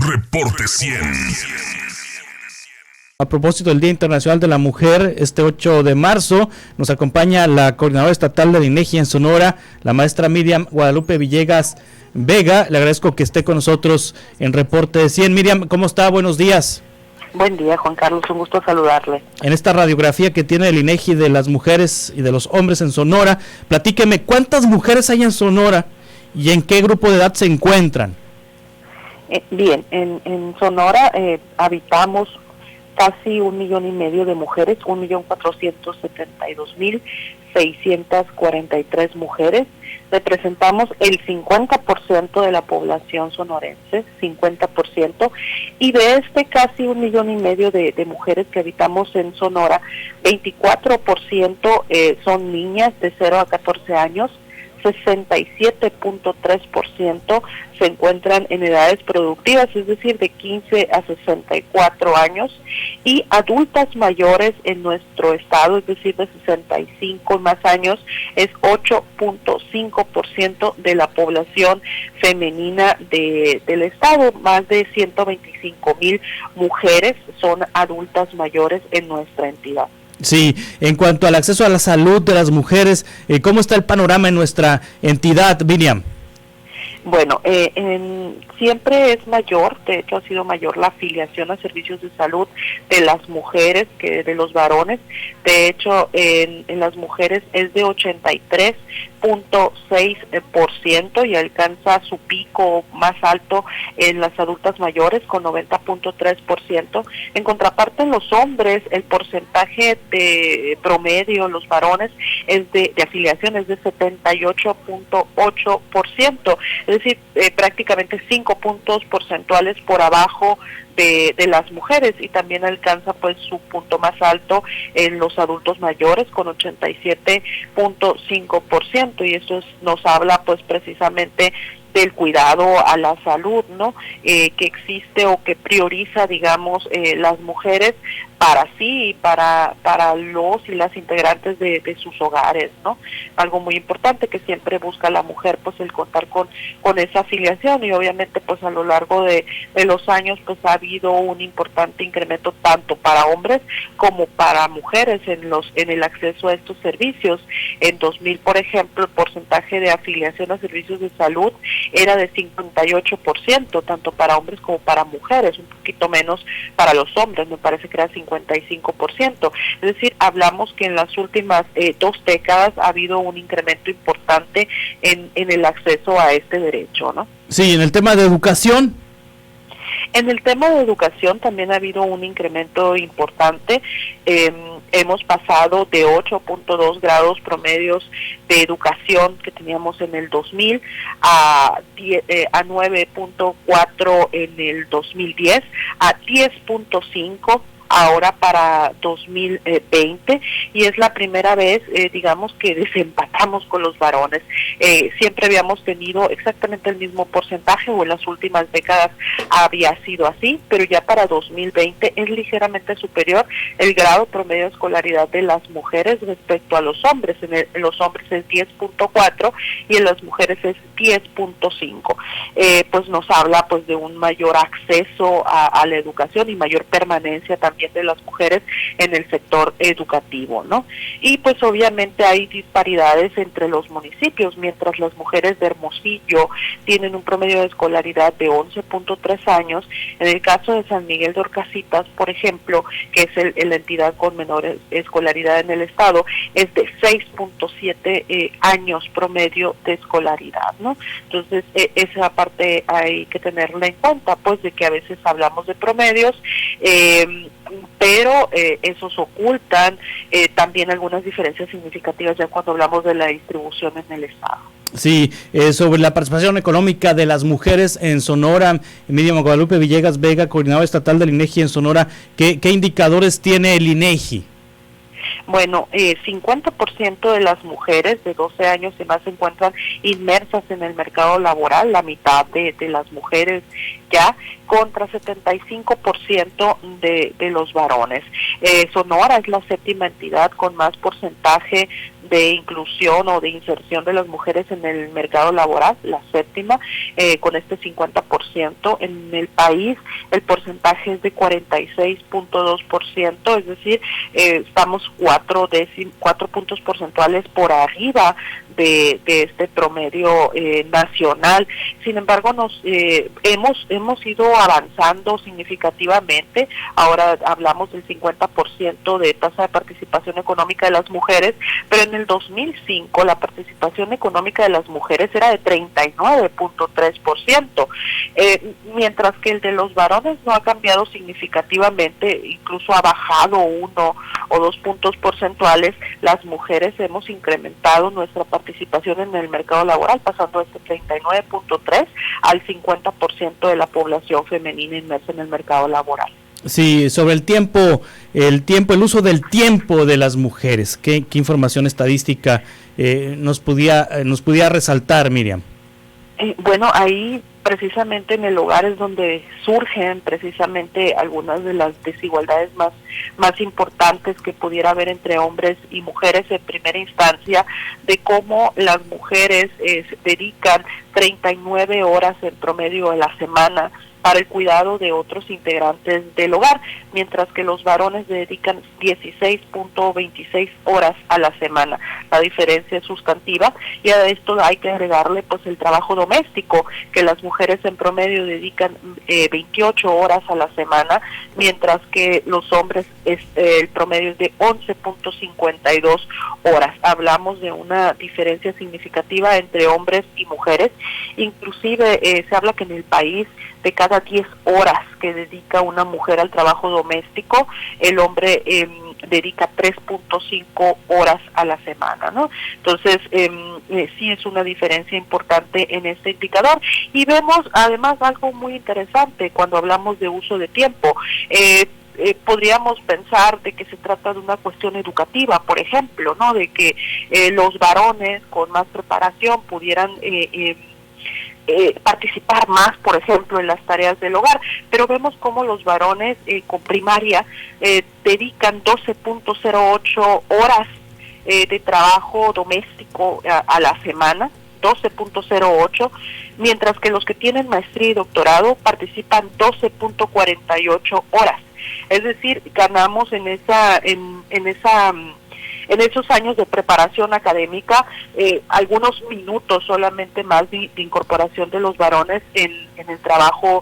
Reporte 100. A propósito del Día Internacional de la Mujer, este 8 de marzo, nos acompaña la coordinadora estatal del INEGI en Sonora, la maestra Miriam Guadalupe Villegas Vega. Le agradezco que esté con nosotros en Reporte 100. Miriam, ¿cómo está? Buenos días. Buen día, Juan Carlos, un gusto saludarle. En esta radiografía que tiene el INEGI de las mujeres y de los hombres en Sonora, platíqueme, ¿cuántas mujeres hay en Sonora y en qué grupo de edad se encuentran? Bien, en Sonora habitamos casi 1,5 millones de mujeres, 1,472,643 mujeres. Representamos el 50% de la población sonorense, 50%, y de este casi 1,5 millones de mujeres que habitamos en Sonora, 24% son niñas de 0 a 14 años, 67.3% se encuentran en edades productivas, es decir, de 15 a 64 años, y adultas mayores en nuestro estado, es decir, de 65 y más años, es 8.5% de la población femenina del estado. Más de 125,000 mujeres son adultas mayores en nuestra entidad. Sí, en cuanto al acceso a la salud de las mujeres, ¿cómo está el panorama en nuestra entidad, Miriam? Bueno, siempre es mayor, de hecho ha sido mayor la afiliación a servicios de salud de las mujeres que de los varones. De hecho, en las mujeres es de 83.6% y alcanza su pico más alto en las adultas mayores con 90.3%. En contraparte, en los hombres el porcentaje de promedio, los varones, es de afiliación es de 78.8%. Es decir, prácticamente 5 puntos porcentuales por abajo de las mujeres, y también alcanza pues su punto más alto en los adultos mayores con 87.5%, y eso nos habla pues precisamente del cuidado a la salud, ¿no? Que existe o que prioriza, digamos, las mujeres para sí y para los y las integrantes de sus hogares, ¿no? Algo muy importante que siempre busca la mujer, pues el contar con esa afiliación, y obviamente pues a lo largo de los años pues ha habido un importante incremento tanto para hombres como para mujeres en el acceso a estos servicios. En 2000, por ejemplo, el porcentaje de afiliación a servicios de salud era de 58%, tanto para hombres como para mujeres, un poquito menos para los hombres, me parece que era 55%. Es decir, hablamos que en las últimas 2 décadas ha habido un incremento importante en el acceso a este derecho, ¿no? Sí, en el tema de educación. En el tema de educación también ha habido un incremento importante. Hemos pasado de 8.2 grados promedios de educación que teníamos en el 2000 a 9.4 en el 2010, a 10.5 ahora para 2020, y es la primera vez, digamos, que desempatamos con los varones. Siempre habíamos tenido exactamente el mismo porcentaje, o en las últimas décadas había sido así, pero ya para 2020 es ligeramente superior el grado promedio de escolaridad de las mujeres respecto a los hombres. En los hombres es 10.4 y en las mujeres es 10.5. Pues nos habla pues de un mayor acceso a la educación y mayor permanencia también de las mujeres en el sector educativo, ¿no? Y pues obviamente hay disparidades entre los municipios. Mientras las mujeres de Hermosillo tienen un promedio de escolaridad de 11.3 años, en el caso de San Miguel de Orcasitas, por ejemplo, que es la entidad con menor escolaridad en el estado, es de 6.7 años promedio de escolaridad, ¿no? Entonces, esa parte hay que tenerla en cuenta, pues, de que a veces hablamos de promedios, pero esos ocultan también algunas diferencias significativas ya cuando hablamos de la distribución en el estado. Sí, sobre la participación económica de las mujeres en Sonora, Miriam Guadalupe Villegas Vega, coordinadora estatal del INEGI en Sonora, ¿qué indicadores tiene el INEGI? Bueno, 50% de las mujeres de 12 años y más se encuentran inmersas en el mercado laboral, la mitad de las mujeres ya, contra 75% de los varones. Sonora es la séptima entidad con más porcentaje de inclusión o de inserción de las mujeres en el mercado laboral, la séptima, con este 50%. En el país el porcentaje es de 46.2%, es decir, estamos 4 puntos porcentuales por arriba de este promedio nacional. Sin embargo, hemos ido avanzando significativamente. Ahora hablamos del 50% de tasa de participación económica de las mujeres, pero en el 2005 la participación económica de las mujeres era de 39.3%, mientras que el de los varones no ha cambiado significativamente, incluso ha bajado 1 o 2 puntos porcentuales. Las mujeres hemos incrementado nuestra participación en el mercado laboral, pasando de este 39.3 al 50% de la población femenina inmersa en el mercado laboral. Sí, sobre el uso del tiempo de las mujeres, ¿qué información estadística nos pudiera resaltar, Miriam? Bueno, ahí precisamente en el hogar es donde surgen precisamente algunas de las desigualdades más importantes que pudiera haber entre hombres y mujeres en primera instancia, de cómo las mujeres se dedican 39 horas en promedio a la semana para el cuidado de otros integrantes del hogar, mientras que los varones dedican 16.26 horas a la semana. La diferencia es sustantiva, y a esto hay que agregarle pues el trabajo doméstico, que las mujeres en promedio dedican 28 horas a la semana, mientras que los hombres el promedio es de 11.52 horas. Hablamos de una diferencia significativa entre hombres y mujeres. Inclusive se habla que en el país, de cada 10 horas que dedica una mujer al trabajo doméstico, el hombre dedica 3.5 horas a la semana, ¿no? Entonces, sí es una diferencia importante en este indicador. Y vemos además algo muy interesante cuando hablamos de uso de tiempo. Podríamos pensar de que se trata de una cuestión educativa, por ejemplo, ¿no? De que los varones con más preparación pudieran participar más, por ejemplo, en las tareas del hogar, pero vemos cómo los varones con primaria dedican 12.08 horas de trabajo doméstico a la semana, 12.08, mientras que los que tienen maestría y doctorado participan 12.48 horas. Es decir, ganamos en esos años de preparación académica, algunos minutos solamente más de incorporación de los varones en el trabajo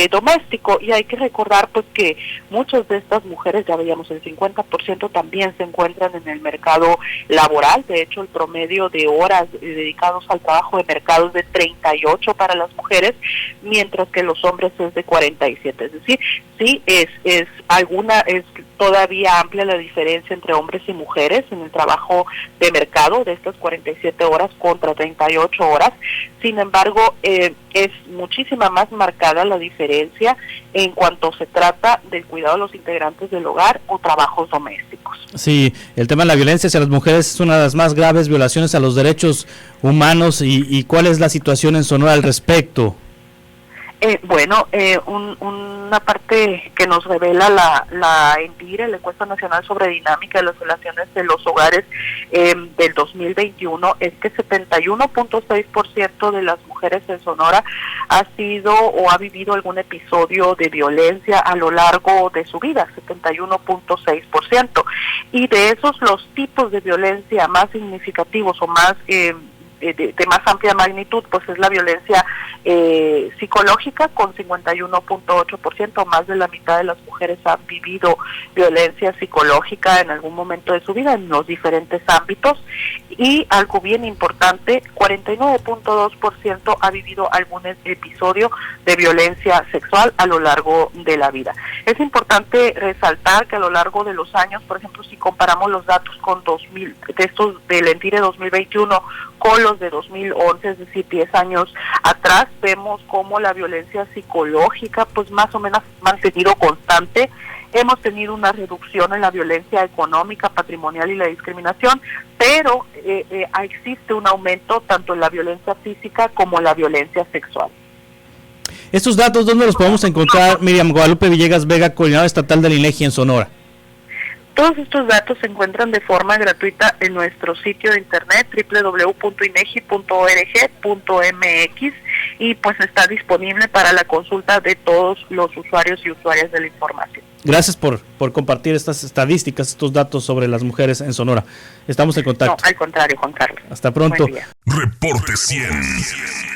doméstico. Y hay que recordar pues que muchas de estas mujeres, ya veíamos, el 50% también se encuentran en el mercado laboral. De hecho, el promedio de horas dedicados al trabajo de mercado es de 38 para las mujeres, mientras que los hombres es de 47. Es decir, sí es todavía amplia la diferencia entre hombres y mujeres en el trabajo de mercado, de estas 47 horas contra 38 horas. Sin embargo, es muchísima más marcada la diferencia en cuanto se trata del cuidado de los integrantes del hogar o trabajos domésticos. Sí, el tema de la violencia hacia las mujeres es una de las más graves violaciones a los derechos humanos. ¿Y cuál es la situación en Sonora al respecto? Una parte que nos revela la ENDIRE, la Encuesta Nacional sobre Dinámica de las Relaciones de los Hogares del 2021, es que 71.6% de las mujeres en Sonora ha sido o ha vivido algún episodio de violencia a lo largo de su vida, 71.6%. Y de esos, los tipos de violencia más significativos o más de más amplia magnitud, pues es la violencia psicológica, con 51.8%. Más de la mitad de las mujeres han vivido violencia psicológica en algún momento de su vida en los diferentes ámbitos, y algo bien importante, 49.2% ha vivido algún episodio de violencia sexual a lo largo de la vida. Es importante resaltar que a lo largo de los años, por ejemplo, si comparamos los datos con del ENDIRE 2021 con los de 2011, es decir, 10 años atrás, vemos cómo la violencia psicológica pues más o menos mantenido constante. Hemos tenido una reducción en la violencia económica, patrimonial y la discriminación, pero existe un aumento tanto en la violencia física como en la violencia sexual. Estos datos, ¿dónde los podemos encontrar, Miriam Guadalupe Villegas Vega, coordinadora estatal del INEGI en Sonora? Todos estos datos se encuentran de forma gratuita en nuestro sitio de internet www.inegi.org.mx y pues está disponible para la consulta de todos los usuarios y usuarias de la información. Gracias por compartir estas estadísticas, estos datos sobre las mujeres en Sonora. Estamos en contacto. No, al contrario, Juan Carlos. Hasta pronto. Reporte 100.